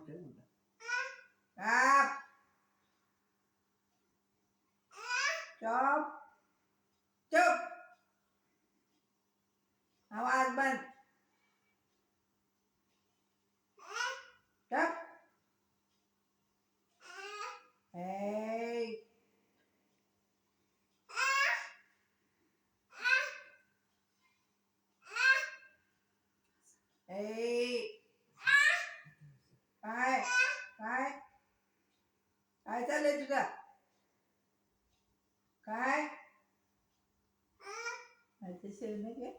मोठे मुलं. आप चुप चुप, आवाज बंद. चुप. ए ए काय काय काय चाललंय तुझं? काय ते शेवणे काय